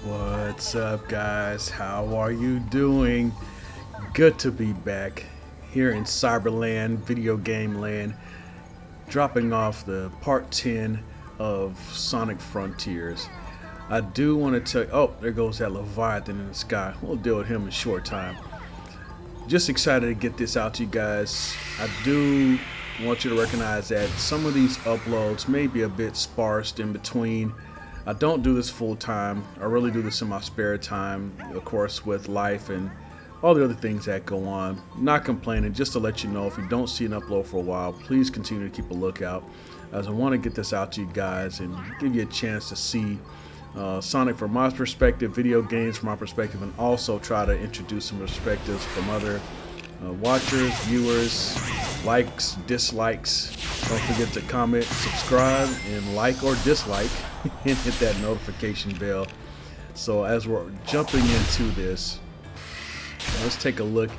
What's up, guys? How are you doing? Good to be back here in Cyberland, video game land, dropping off the part 10 of Sonic Frontiers. I do want to tell oh, there goes that Leviathan in the sky. We'll deal with him in a short time. Just excited to get this out to you guys. I do want you to recognize that some of these uploads may be a bit sparse in between. I don't do this full time. I really do this in my spare time, of course, with life and all the other things that go on. Not complaining, just to let you know, if you don't see an upload for a while, please continue to keep a lookout, as I want to get this out to you guys and give you a chance to see Sonic from my perspective, video games from my perspective, and also try to introduce some perspectives from other watchers, viewers, likes, dislikes. Don't forget to comment, subscribe, and like or dislike, and hit that notification bell. So as we're jumping into this, let's take a look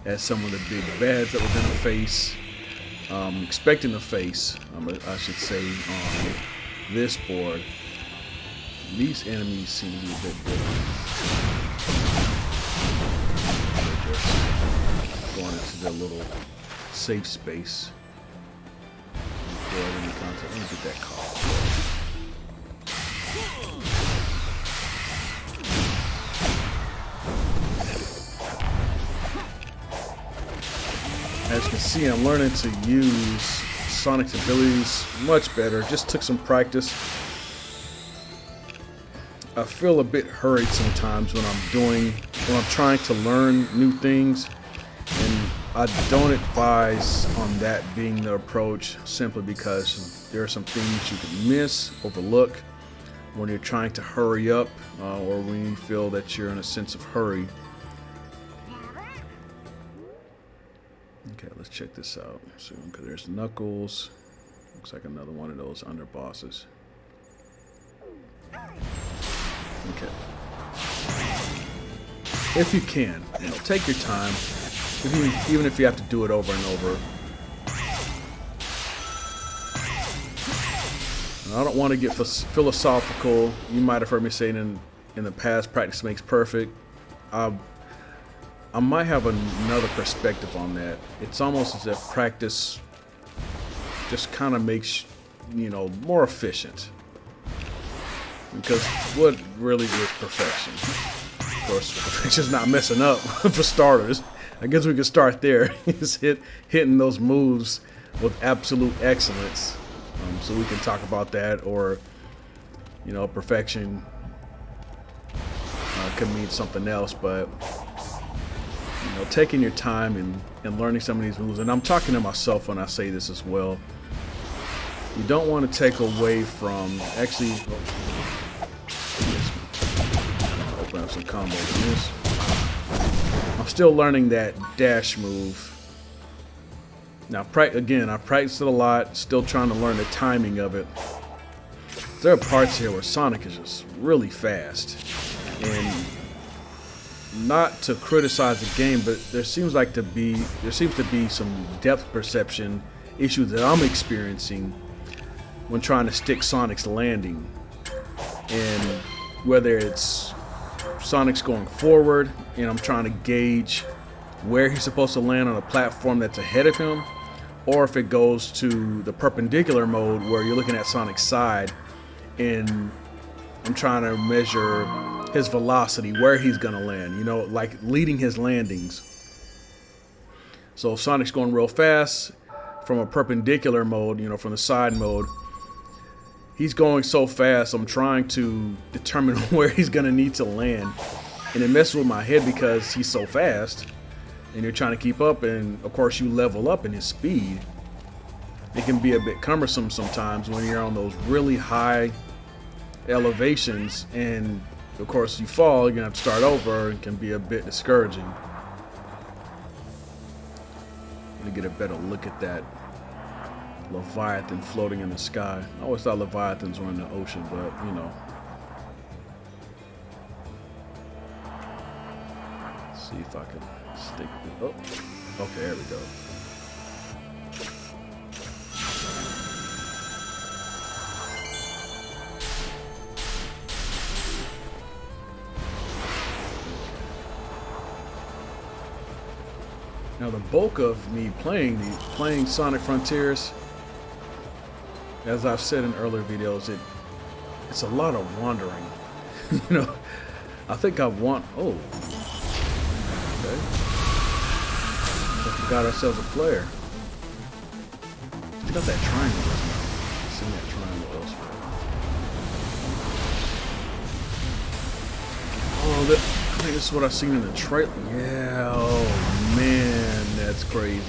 at some of the big bads that we're going to face, expecting to face, I should say, on this board. These enemies seem to be a bit different. They're just going into their little safe space. Let me get that call. As you can see, I'm learning to use Sonic's abilities much better. Just took some practice. I feel a bit hurried sometimes when I'm trying to learn new things, and I don't advise on that being the approach, simply because there are some things you can miss, overlook when you're trying to hurry up, or when you feel that you're in a sense of hurry. Okay, let's check this out soon, because there's Knuckles. Looks like another one of those underbosses. Okay. If you can, take your time, even if you have to do it over and over. I don't want to get philosophical. You might have heard me say in the past, practice makes perfect. I might have another perspective on that. It's almost as if practice just kind of makes, more efficient. Because what really is perfection? Of course, it's just not messing up, for starters. I guess we could start there. Is hitting those moves with absolute excellence. So we can talk about that, or perfection could mean something else. But taking your time and learning some of these moves, and I'm talking to myself when I say this as well. You don't want to take away from actually. Open up some combos. I'm still learning that dash move. Now, again, I practiced it a lot. Still trying to learn the timing of it. There are parts here where Sonic is just really fast, and not to criticize the game, but there seems to be some depth perception issues that I'm experiencing when trying to stick Sonic's landing. And whether it's Sonic's going forward and I'm trying to gauge where he's supposed to land on a platform that's ahead of him, or if it goes to the perpendicular mode where you're looking at Sonic's side and I'm trying to measure his velocity, where he's gonna land, like leading his landings. So if Sonic's going real fast from a perpendicular mode, from the side mode, he's going so fast, I'm trying to determine where he's going to need to land. And it messes with my head because he's so fast, and you're trying to keep up, and of course you level up in his speed. It can be a bit cumbersome sometimes when you're on those really high elevations, and of course you fall, you're going to have to start over. It can be a bit discouraging. Let me get a better look at that Leviathan floating in the sky. I always thought Leviathans were in the ocean, but Let's see if I can stick it. Oh, okay, there we go. Now the bulk of me playing Sonic Frontiers, as I've said in earlier videos, it's a lot of wandering. You know, I think I want. Oh, okay. We got ourselves a player. Check out that triangle. I've seen that triangle elsewhere. Oh, I think this is what I've seen in the trailer. Yeah. Oh man, that's crazy.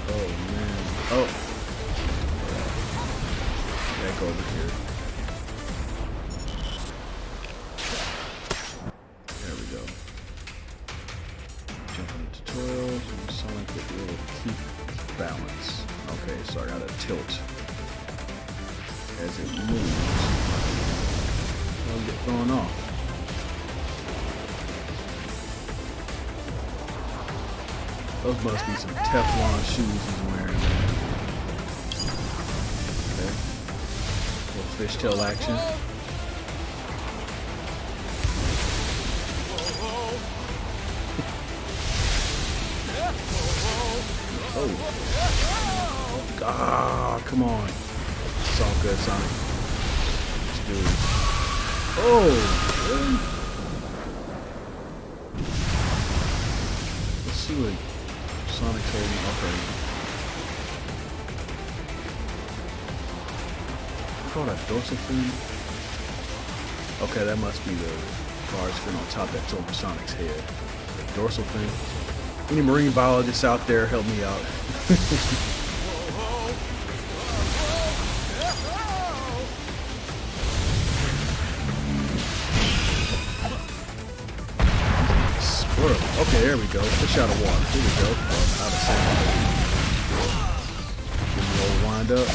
Oh man. Oh. Back over here. There we go. Jumping into tutorials and Sonic will be able to keep balance. Okay, so I gotta tilt as it moves. I'll get thrown off. Those must be some Teflon shoes he's wearing. Okay. Little fishtail action. Oh. Ah, come on. It's all good, Sonic. Let's do it. Oh, really? Let's see what Sonic's holding. Okay. Call that dorsal fin? Okay, that must be the large fin on top that's over Sonic's head. The dorsal fin. Any marine biologists out there, help me out. Okay, there we go. Fish out of water. Here we go. Out of sand. Give me a little wind up.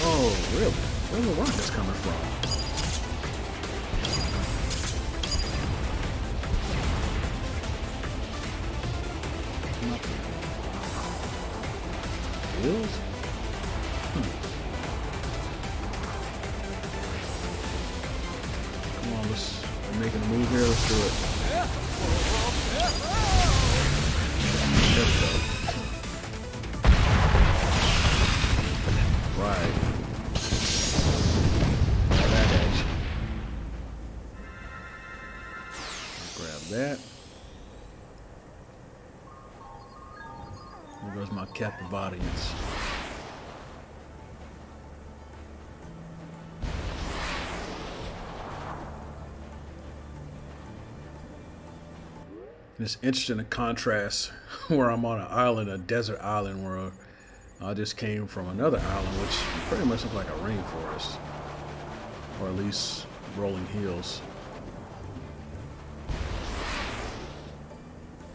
Oh, really? Where's the rockets coming from? Wheels? Come on, we're making a move here. Let's do it. There we go. Right. That action. Grab that. There goes my captive audience. And it's interesting to contrast where I'm on an island, a desert island, where I just came from another island, which pretty much looks like a rainforest, or at least rolling hills.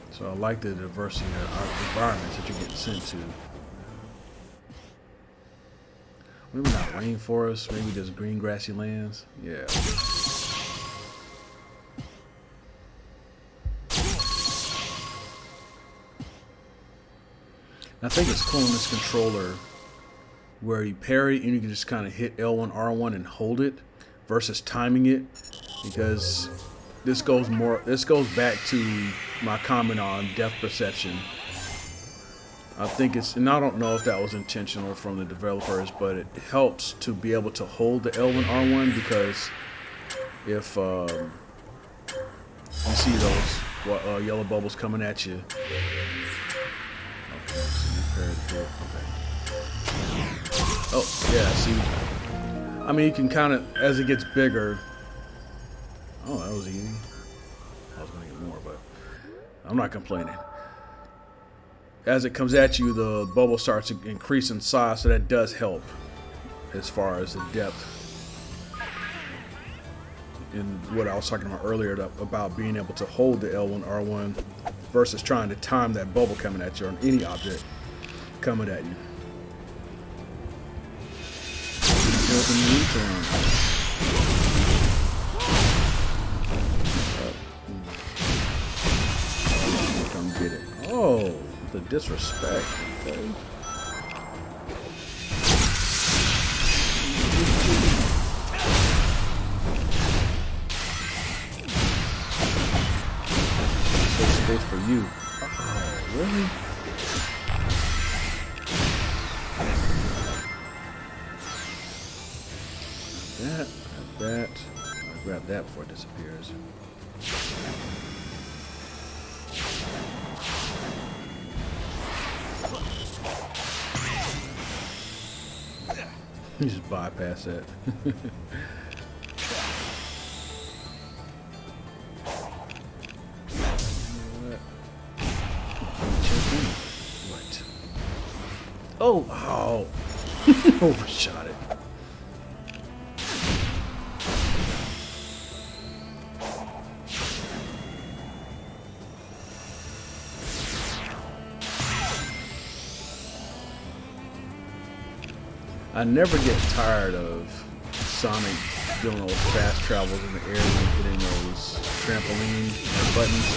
So I like the diversity of environments that you get sent to. Maybe not rainforest, maybe just green grassy lands. Yeah. I think it's cool in this controller where you parry and you can just kind of hit L1, R1 and hold it versus timing it, because this goes back to my comment on depth perception. I think it's, and I don't know if that was intentional from the developers, but it helps to be able to hold the L1, R1, because if you see those yellow bubbles coming at you. Okay. Oh, yeah, see. I mean, you can kind of, as it gets bigger. Oh, that was easy. I was going to get more, but I'm not complaining. as it comes at you, the bubble starts to increase in size, so that does help as far as the depth. And what I was talking about earlier about being able to hold the L1, R1 versus trying to time that bubble coming at you on any object coming at you. Come get it. Oh, the disrespect. Okay. Space for you. Oh, really? That. I'll grab that before it disappears. You just bypass that. What? Oh! Overshot it. I never get tired of Sonic doing those fast travels in the air and hitting those trampoline buttons.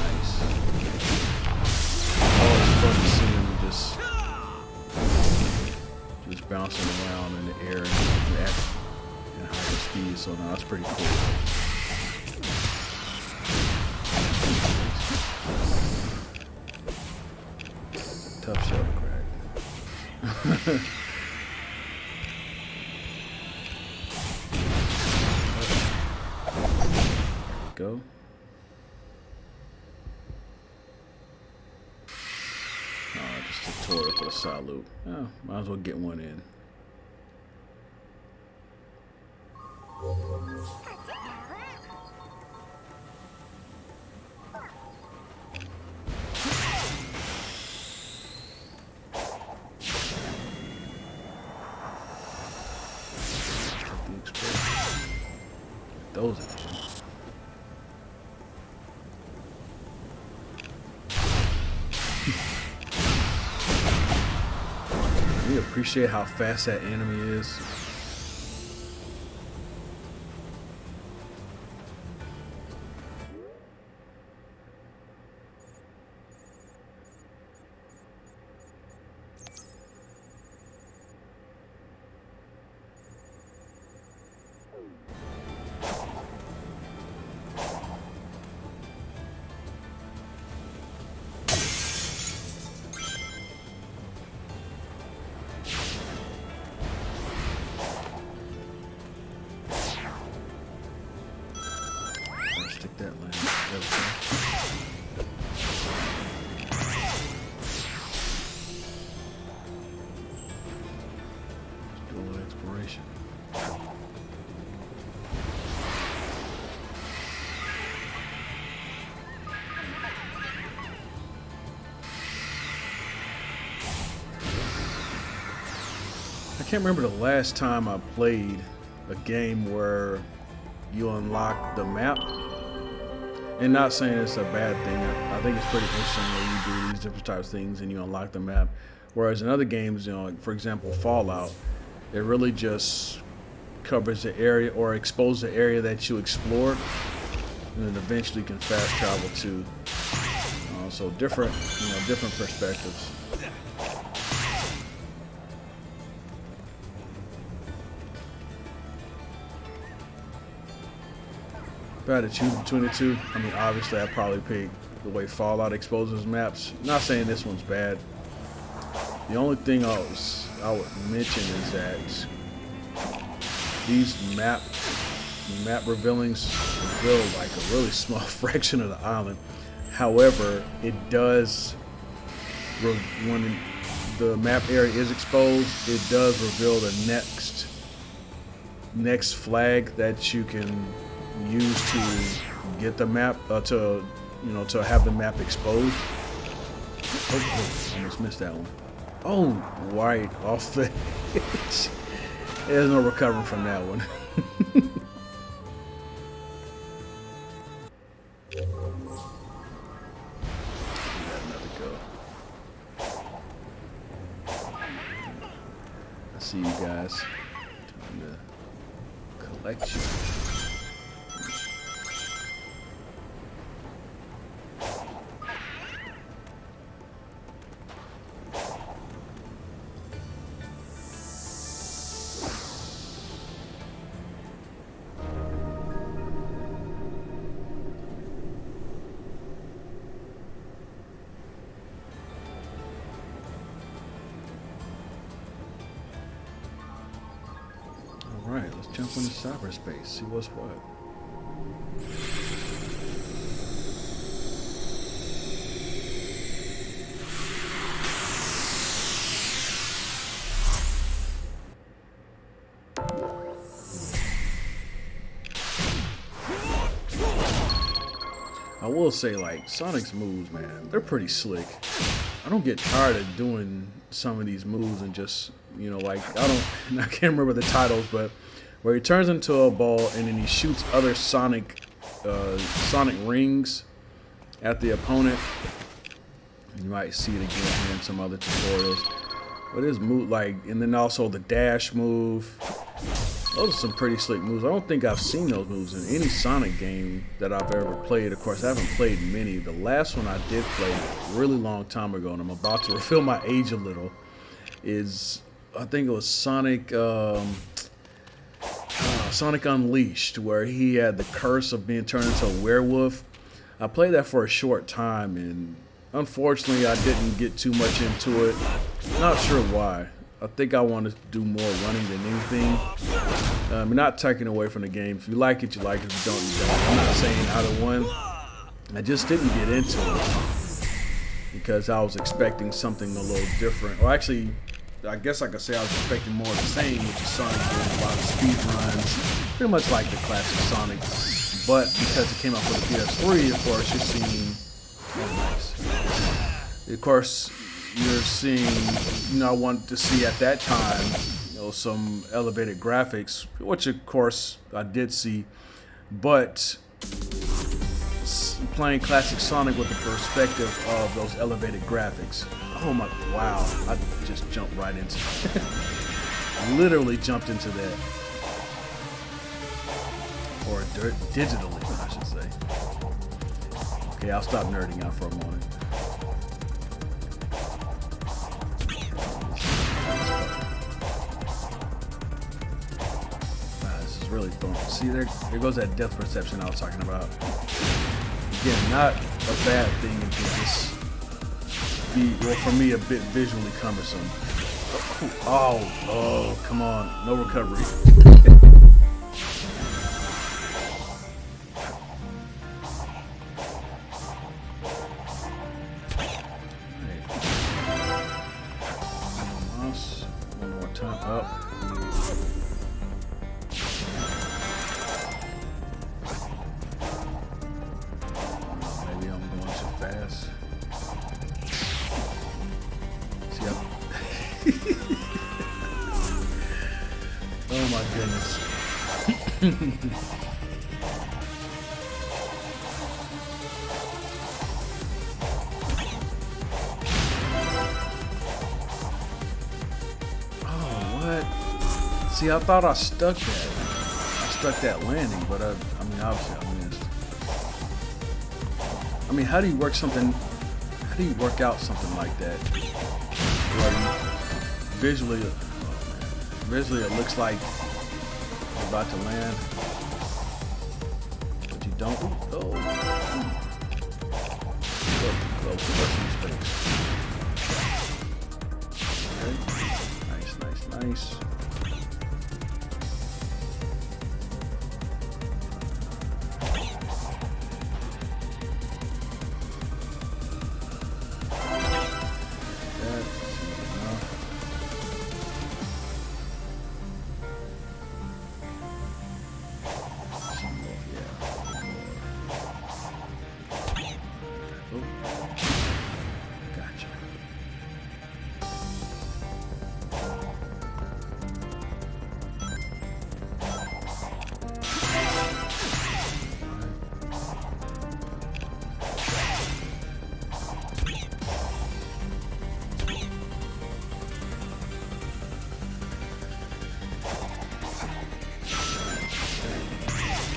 Nice. Always fun to see him just bouncing around in the air at higher speed. So no, that's pretty cool. Tough shell to crack. Go. Oh, just a tutorial for the side loop. Oh, might as well get one in. Those are you appreciate how fast that enemy is. That line. Do a little exploration. I can't remember the last time I played a game where you unlock the map. And not saying it's a bad thing. I think it's pretty interesting when you do these different types of things and you unlock the map. Whereas in other games, you know, like for example, Fallout, it really just covers the area or exposes the area that you explored, and then eventually you can fast travel to. So different, you know, different perspectives. If I had to choose between the two, I mean, obviously I'd probably pick the way Fallout exposes maps. Not saying this one's bad. The only thing I would mention is that these map revealings reveal like a really small fraction of the island. However, it does, when the map area is exposed, it does reveal the next flag that you can use to get the map to have the map exposed. Oh, almost missed that one. Oh, right off the edge. There's no recovering from that one. Another go. I see you guys. Time to collect you. Alright, let's jump into cyberspace, see what's what. I will say, like, Sonic's moves, man, they're pretty slick. I don't get tired of doing some of these moves and just, like, I can't remember the titles, but where he turns into a ball and then he shoots other Sonic rings at the opponent. You might see it again in some other tutorials. But his move, like, and then also the dash move. Those are some pretty slick moves. I don't think I've seen those moves in any Sonic game that I've ever played. Of course, I haven't played many. The last one I did play a really long time ago, and I'm about to reveal my age a little, is, I think it was Sonic Unleashed, where he had the curse of being turned into a werewolf. I played that for a short time, and unfortunately, I didn't get too much into it. Not sure why. I think I want to do more running than anything. Not taking away from the game. If you like it, you like it. If you don't, you don't. I'm not saying either one. I just didn't get into it because I was expecting something a little different. Or actually, I guess I could say I was expecting more of the same, which is Sonic doing a lot of speed runs, pretty much like the classic Sonic. But because it came out for the PS3, of course, you're seeing. Oh, nice. Of course, you're seeing, I wanted to see at that time, some elevated graphics, which of course I did see, but playing classic Sonic with the perspective of those elevated graphics. Oh my, wow, I just jumped right into it. Literally jumped into that. Or digitally, I should say. Okay, I'll stop nerding out for a moment. Really throwing. See, there goes that depth perception I was talking about. Again, not a bad thing. It can just be, well, for me, a bit visually cumbersome. Oh, come on, no recovery. One more time up. Oh my goodness. Oh, what? See, I thought I stuck that. I stuck that landing, but I mean, obviously I missed. I mean, how do you work something? How do you work out something like that? Like, visually, visually it looks like you're about to land, but you don't. Oh, okay. Nice.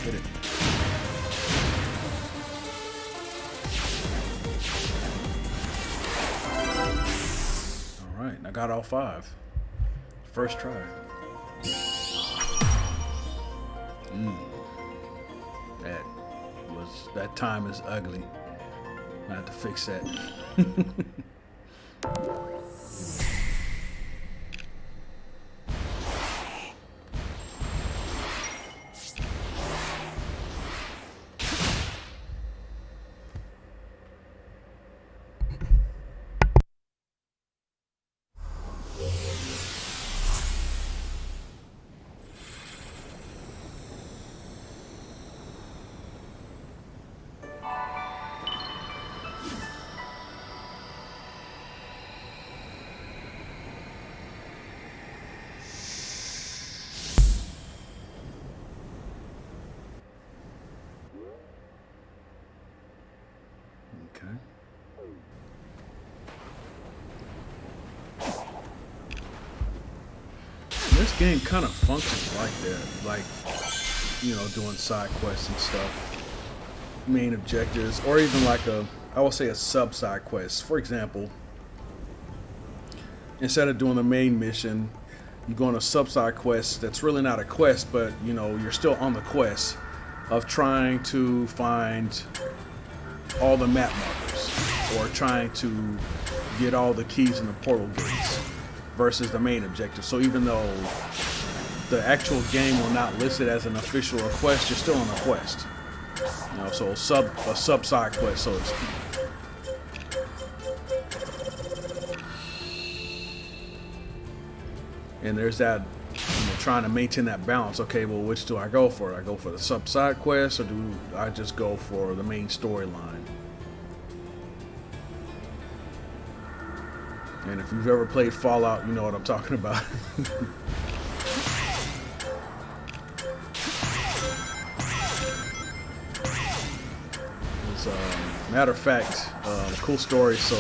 Hit it. All right, I got all 5. First try. That time is ugly. I have to fix that. Okay. This game kind of functions like that, like, you know, doing side quests and stuff, main objectives, or even like I will say a sub side quest. For example, instead of doing the main mission, you go on a sub side quest that's really not a quest, but you know, you're still on the quest of trying to find all the map markers or trying to get all the keys in the portal gates versus the main objective. So even though the actual game will not list it as an official request, you're still on a quest. You know, so a sub side quest, so to speak. And there's that, you know, trying to maintain that balance. Okay, well, which do I go for? Do I go for the sub side quest, or do I just go for the main storyline? And if you've ever played Fallout, you know what I'm talking about. Matter of fact, cool story. So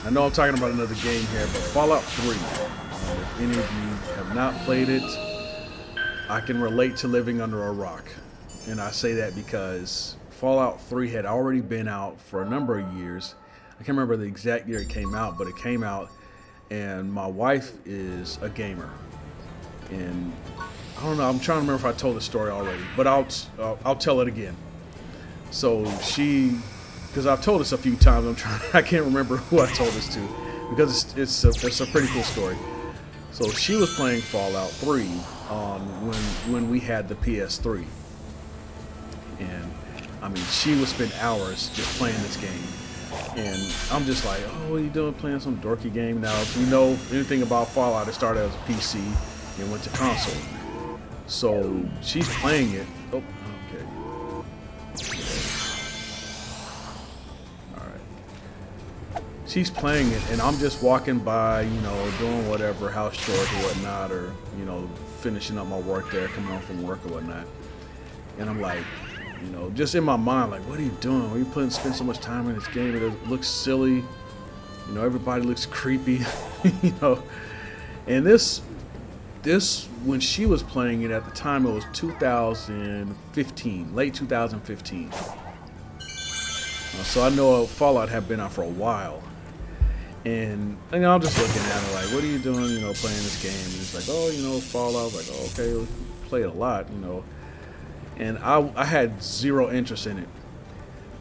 I know I'm talking about another game here, but Fallout 3. If any of you have not played it, I can relate to living under a rock. And I say that because Fallout 3 had already been out for a number of years. I can't remember the exact year it came out, but it came out, and my wife is a gamer. And I don't know, I'm trying to remember if I told the story already, but I'll tell it again. So because I've told this a few times, I can't remember who I told this to, because it's a pretty cool story. So she was playing Fallout 3 when we had the PS3, and I mean, she would spend hours just playing this game. And I'm just like, oh, what are you doing playing some dorky game? Now, if you know anything about Fallout, it started as a PC and went to console. So she's playing it. Oh, okay. All right. She's playing it, and I'm just walking by, you know, doing whatever, house chores or whatnot, or, you know, finishing up my work there, coming home from work or whatnot. And I'm like, you know, just in my mind, like, what are you doing? Why are you spend so much time in this game? It looks silly. You know, everybody looks creepy. You know, and this, when she was playing it at the time, it was 2015, late 2015. So I know Fallout had been out for a while. And you know, I'm just looking at her like, what are you doing, you know, playing this game? And it's like, oh, you know, Fallout. Like, oh, okay, we play it a lot, you know. And I had zero interest in it.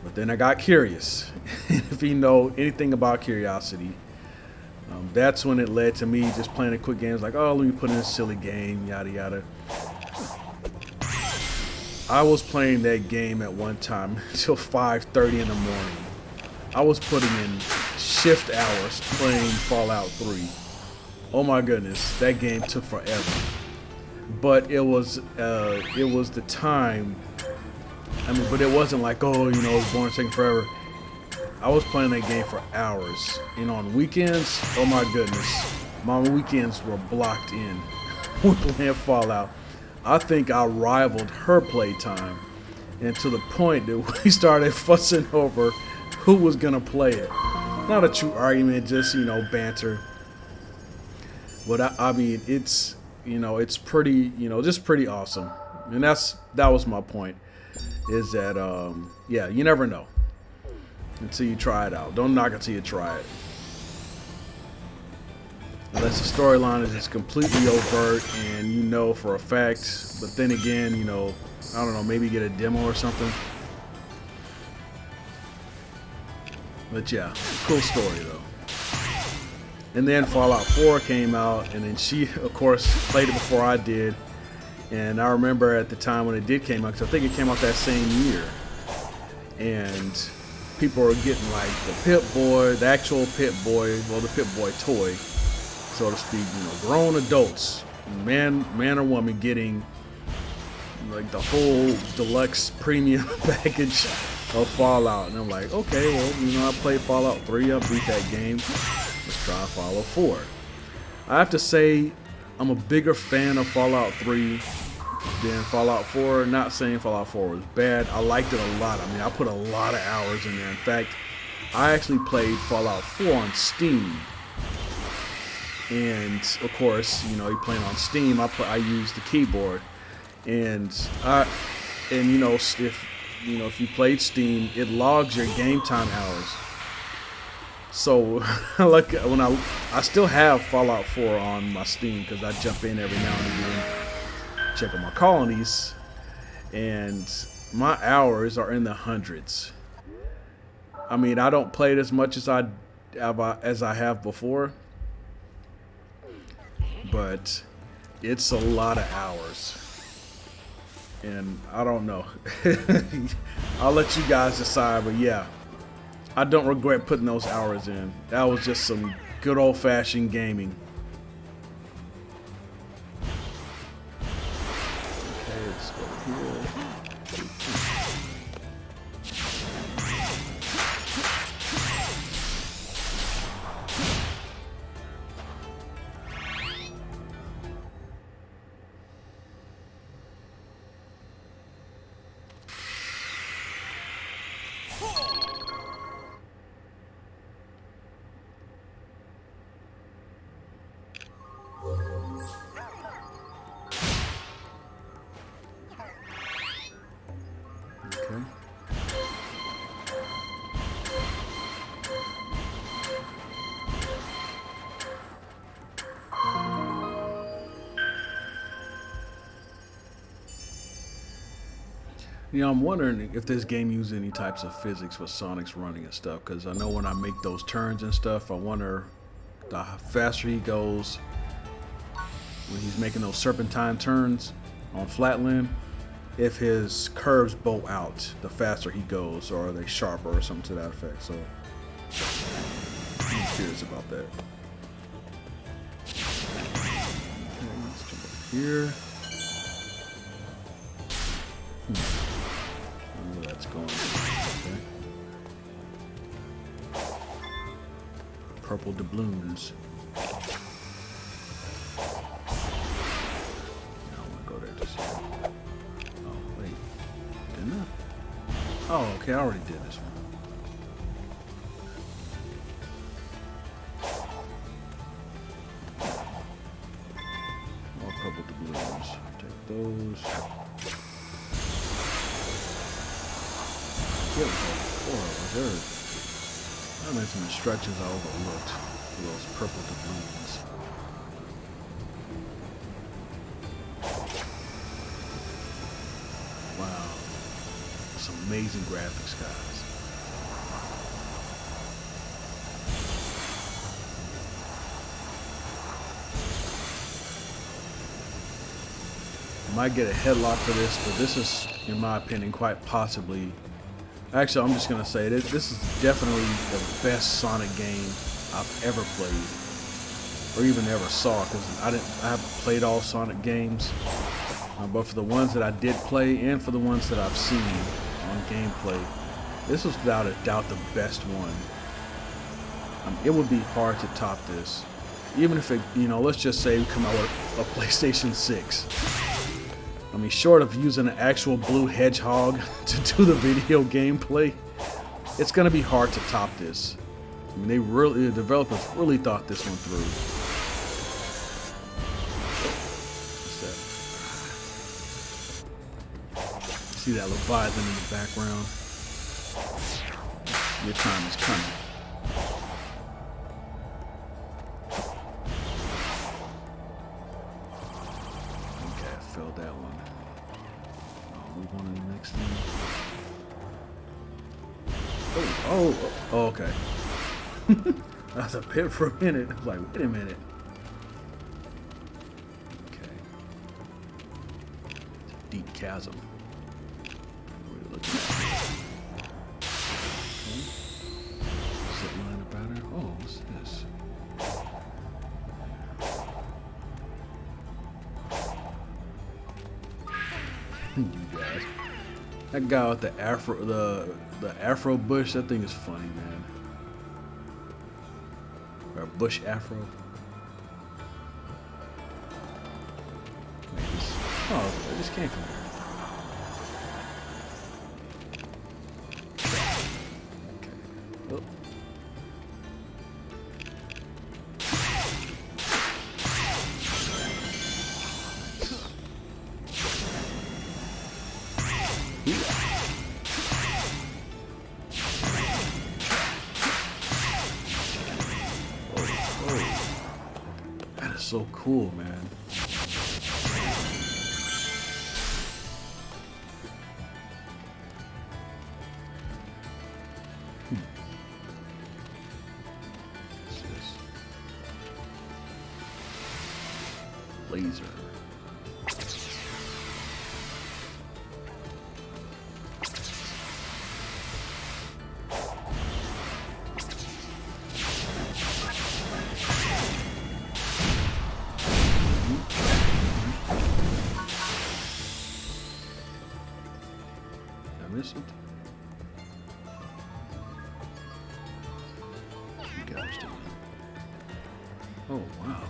But then I got curious. If you know anything about curiosity, that's when it led to me just playing a quick game. Like, oh, let me put in a silly game, yada, yada. I was playing that game at one time until 5:30 in the morning. I was putting in shift hours playing Fallout 3. Oh my goodness, that game took forever. But it was the time. I mean, but it wasn't like, oh, you know, it was boring, taking forever. I was playing that game for hours, and on weekends, oh my goodness, my weekends were blocked in with playing Fallout. I think I rivaled her playtime, and to the point that we started fussing over who was gonna play it. Not a true argument, just, you know, banter. But I mean, it's, you know, it's pretty, you know, just pretty awesome. And that was my point. Is that yeah, you never know until you try it out. Don't knock it till you try it. Unless the storyline is just completely overt and you know for a fact. But then again, you know, I don't know, maybe get a demo or something. But yeah, cool story though. And then Fallout 4 came out, and then she, of course, played it before I did. And I remember at the time when it did came out, because I think it came out that same year. And people were getting like the Pip-Boy, the actual Pip-Boy, well, the Pip-Boy toy, so to speak, you know, grown adults, man or woman, getting like the whole deluxe premium package of Fallout. And I'm like, okay, well, you know, I played Fallout 3, I beat that game. Let's try Fallout 4. I have to say, I'm a bigger fan of Fallout 3 than Fallout 4. Not saying Fallout 4 was bad. I liked it a lot. I mean, I put a lot of hours in there. In fact, I actually played Fallout 4 on Steam. And of course, you know, you're playing on Steam. I use the keyboard, and you know, if you played Steam, it logs your game time hours. So, like when I still have Fallout 4 on my Steam because I jump in every now and again, check on my colonies, and my hours are in the hundreds. I mean, I don't play it as much as I have before, but it's a lot of hours. And I don't know. I'll let you guys decide, but yeah, I don't regret putting those hours in. That was just some good old-fashioned gaming. Okay, let's go here. Okay. You know, I'm wondering if this game uses any types of physics with Sonic's running and stuff, because I know when I make those turns and stuff, I wonder the faster he goes when he's making those serpentine turns on Flatland, if his curves bow out the faster he goes, or are they sharper or something to that effect. So I'm curious about that. Okay, let's jump up here. Where that's going. Okay. Purple doubloons. Oh, okay, I already did this one. More purple doubloons. Take those. Get there. I made some instructions I overlooked for those purple doubloons. Wow. Some amazing graphics, guys. I might get a headlock for this, but this is, in my opinion, quite possibly. Actually, I'm just gonna say this is definitely the best Sonic game I've ever played, or even ever saw. Because I haven't played all Sonic games, but for the ones that I did play, and for the ones that I've seen on gameplay, this was without a doubt the best one. It would be hard to top this, even if it, you know, let's just say we come out with a PlayStation 6. I mean, short of using an actual blue hedgehog to do the video gameplay, it's gonna be hard to top this. I mean, the developers really thought this one through. What's See that Leviathan in the background? Your time is coming. Okay, I failed that one. I'll move on to the next thing. Oh, okay. That was a pit for a minute. I was like, wait a minute. Okay. It's a deep chasm. What are we looking at? Okay. Zip line about it. Oh, what's this? You guys. That guy with the afro, the afro bush, that thing is funny, man. Or a bush afro. Wait, oh, I just came from there. Okay. Oh. That is so cool, man. What's this? Laser. Miss it? You guys did. Oh wow.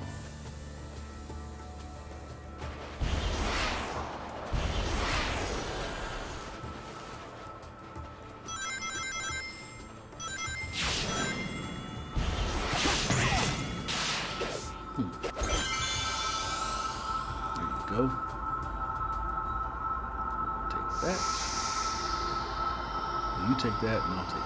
There you go. Take that. You take that, and I'll take that.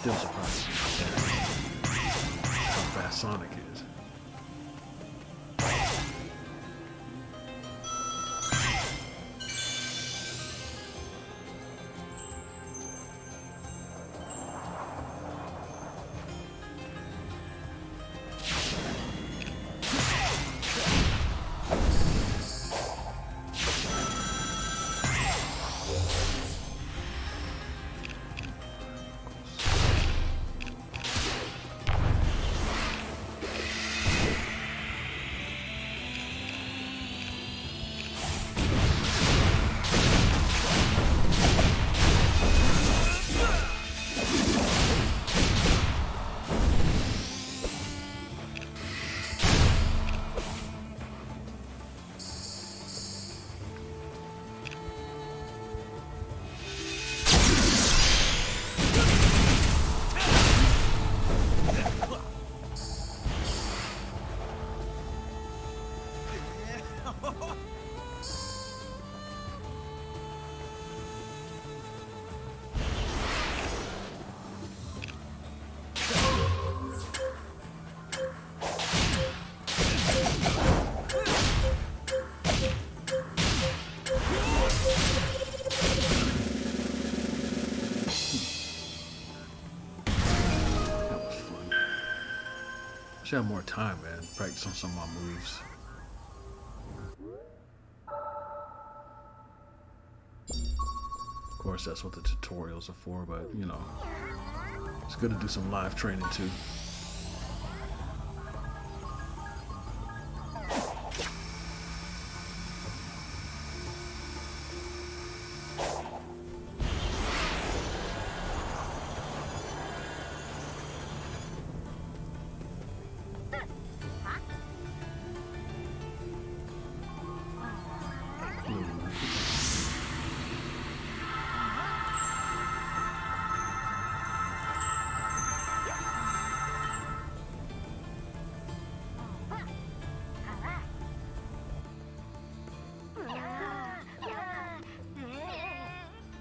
Still surprised how fast Sonic is. Should have more time, man. Practice on some of my moves. Of course, that's what the tutorials are for, but you know, it's good to do some live training too.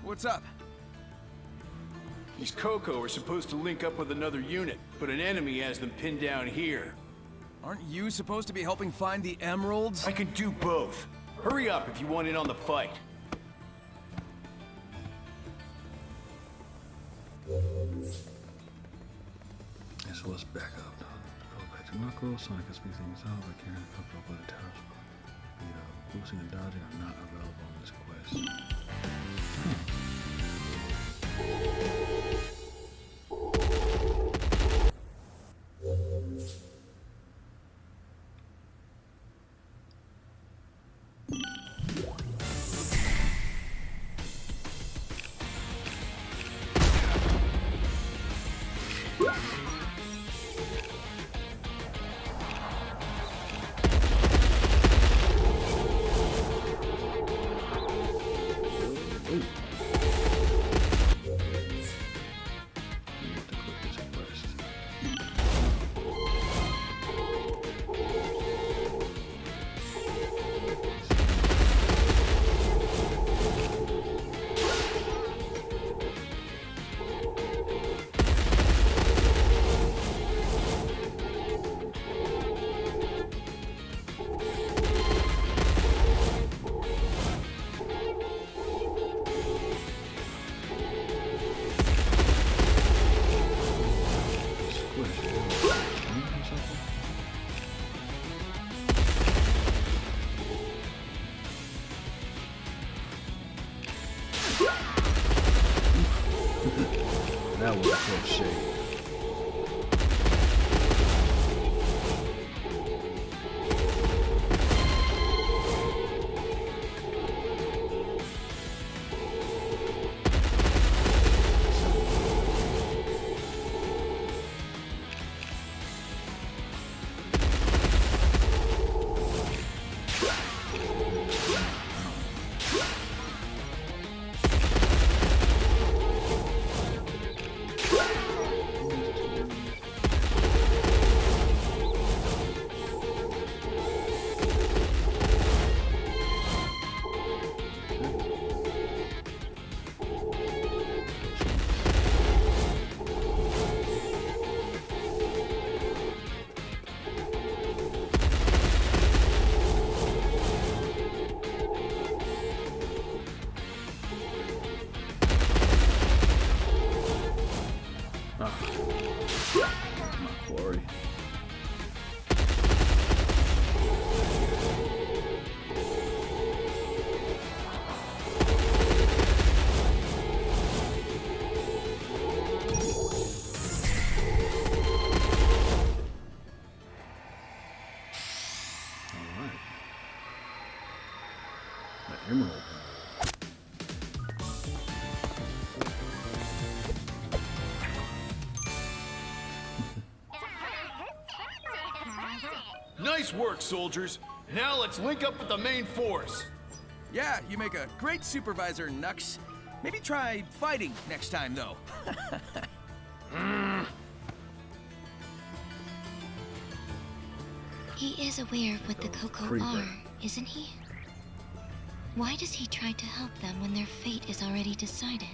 What's up? These Coco are supposed to link up with another unit, but an enemy has them pinned down here. Aren't you supposed to be helping find the emeralds? I can do both. Hurry up if you want in on the fight. This was back up. Go back to Knuckles. Sonic can speed things up. I can't hook up with the towers. Beat up. Boosting and dodging are not available in this quest. That was a close shave. That's my glory. All right. The emerald. Nice work, soldiers. Now let's link up with the main force. Yeah, you make a great supervisor, Nux. Maybe try fighting next time, though. He is aware of what the Coco Creeper. are, isn't he? Why does he try to help them when their fate is already decided?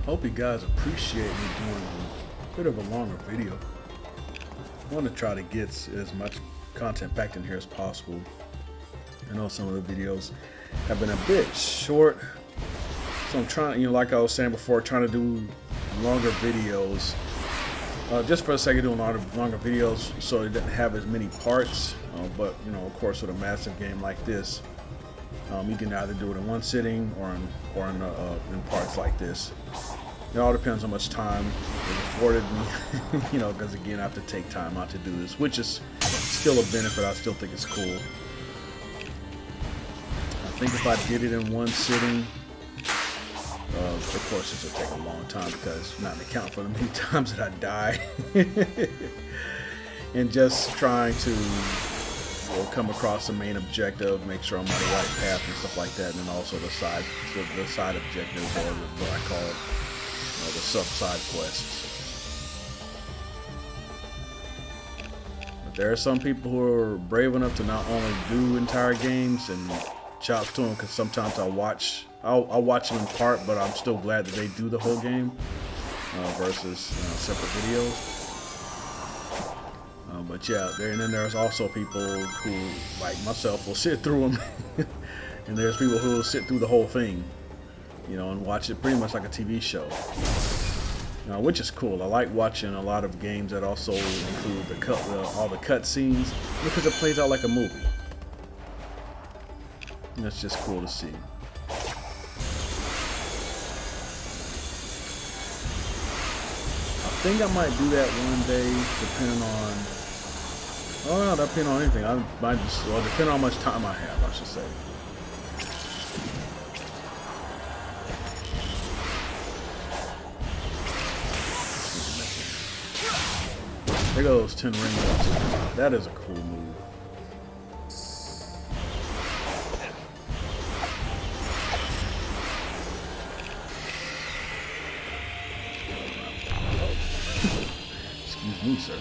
Hope you guys appreciate me doing a bit of a longer video. I want to try to get as much content packed in here as possible. I know some of the videos have been a bit short, so I'm trying, like I was saying before, trying to do longer videos, just for the sake of doing longer videos, so it doesn't have as many parts. But of course, with a massive game like this, you can either do it in one sitting or in parts like this. It all depends on how much time is afforded me, because again, I have to take time out to do this, which is still a benefit. I still think it's cool. I think if I did it in one sitting, of course this will take a long time, because not to account for the many times that I die, and just trying to come across the main objective, make sure I'm on the right path and stuff like that, and then also the side objectives, or what I call it, the side quests. But there are some people who are brave enough to not only do entire games, and chops to them, because sometimes I'll watch them in part, but I'm still glad that they do the whole game versus separate videos. But yeah, and then there's also people who, like myself, will sit through them, and there's people who will sit through the whole thing, and watch it pretty much like a TV show, which is cool. I like watching a lot of games that also include all the cut scenes, because it plays out like a movie. And that's just cool to see. I think I might do that one day, depending on. Oh, no, depending on anything. I might just, depending on how much time I have, I should say. There go those 10 rings. That is a cool move. Excuse me, sir.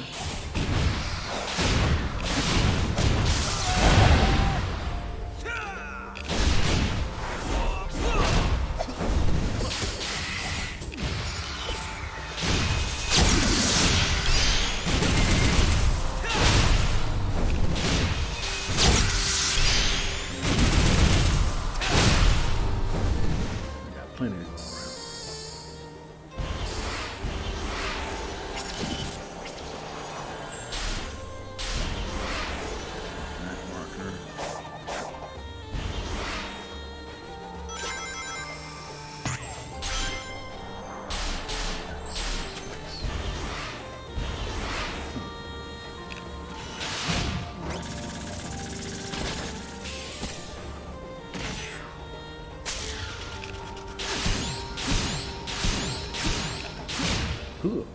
Plenty to go around. That marker. Cool.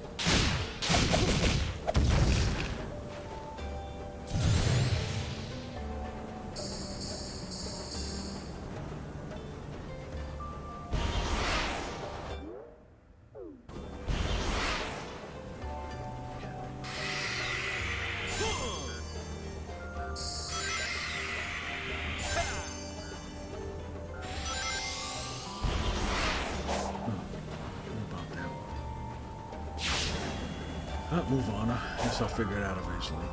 Move on. I guess I'll figure it out eventually.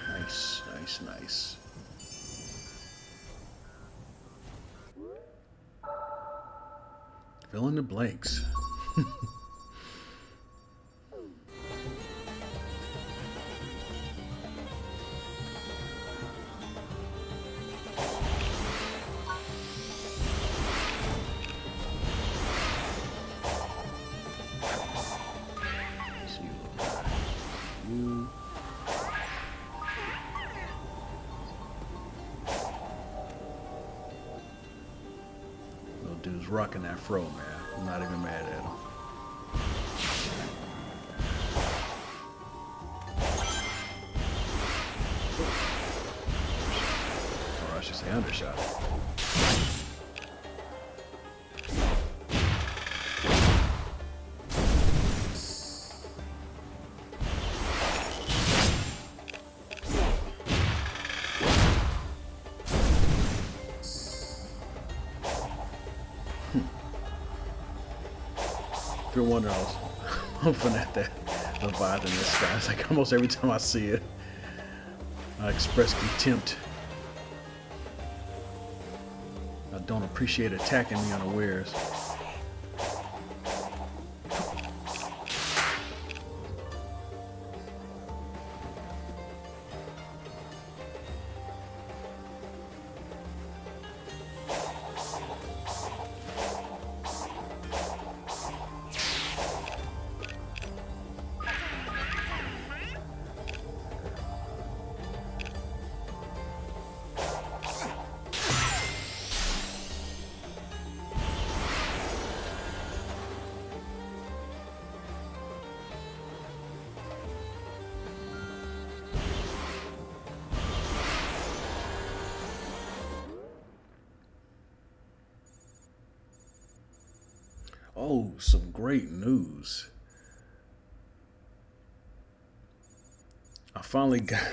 Nice, nice, nice. Fill in the blanks. was rocking that fro, man. I'm not even mad at him. Or I should say undershot. If you're wondering, I was hoping at that Leviathan in the sky. It's like almost every time I see it, I express contempt. I don't appreciate attacking me unawares. Oh, some great news. I finally got,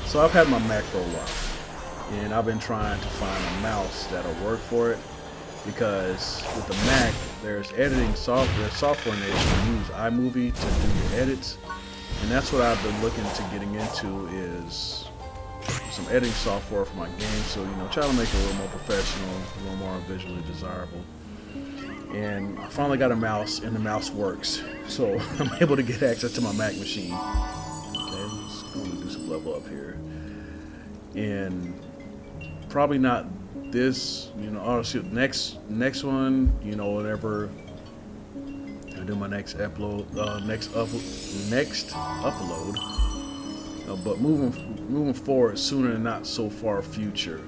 so I've had my Mac for a while, and I've been trying to find a mouse that'll work for it, because with the Mac, there's editing software in there you can use iMovie to do your edits, and that's what I've been looking to getting into is some editing software for my game, so, you know, try to make it a little more professional, a little more visually desirable. And I finally got a mouse, and the mouse works, so I'm able to get access to my Mac machine. Okay, let's go and do some level up here. And probably not this, you know, oh shoot, next one, you know, whenever I do my next upload, next upload. But moving forward, sooner and not so far future,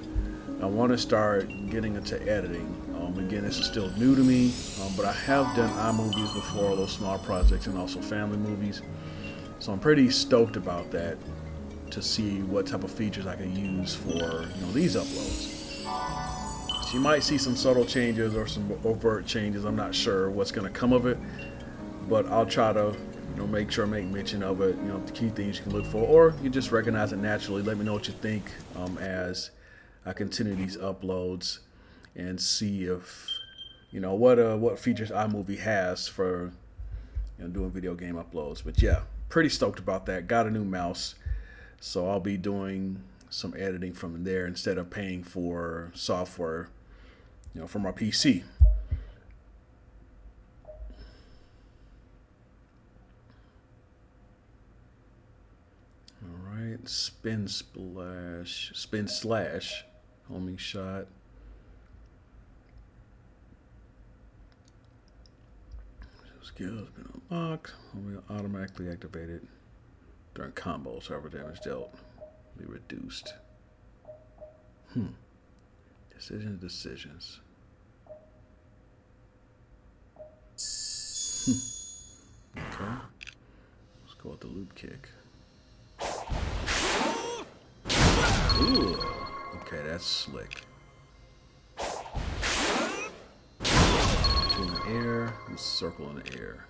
I want to start getting into editing. Again, this is still new to me, but I have done iMovies before, those small projects, and also family movies. So I'm pretty stoked about that, to see what type of features I can use for, you know, these uploads. So you might see some subtle changes or some overt changes. I'm not sure what's going to come of it, but I'll try to, you know, make mention of it. You know, the key things you can look for, or you just recognize it naturally. Let me know what you think as I continue these uploads, and see if, you know, what features iMovie has for, you know, doing video game uploads. But yeah, pretty stoked about that. Got a new mouse, so I'll be doing some editing from there instead of paying for software, you know, for my PC. All right, spin slash, homing shot. Skill has been unlocked. Will be automatically activated during combos. However, damage dealt will be reduced. Decisions. Okay. Let's go with the loop kick. Ooh. Okay, that's slick. In the air, and circle in the air.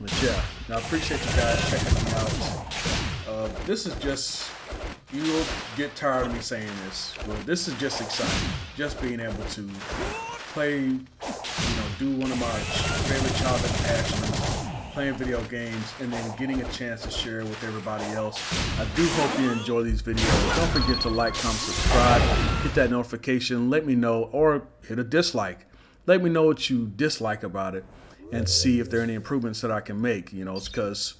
But yeah, now I appreciate you guys checking me out. This is just, you'll get tired of me saying this, but this is just exciting. Just being able to play, you know, do one of my favorite childhood passions, playing video games, and then getting a chance to share it with everybody else. I do hope you enjoy these videos. Don't forget to like, comment, subscribe, hit that notification, let me know, or hit a dislike. Let me know what you dislike about it, and see if there are any improvements that I can make. You know, it's because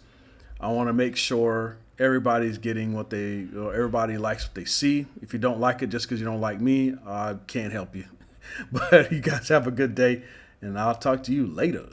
I want to make sure everybody's getting what they, everybody likes what they see. If you don't like it just because you don't like me, I can't help you. But you guys have a good day, and I'll talk to you later.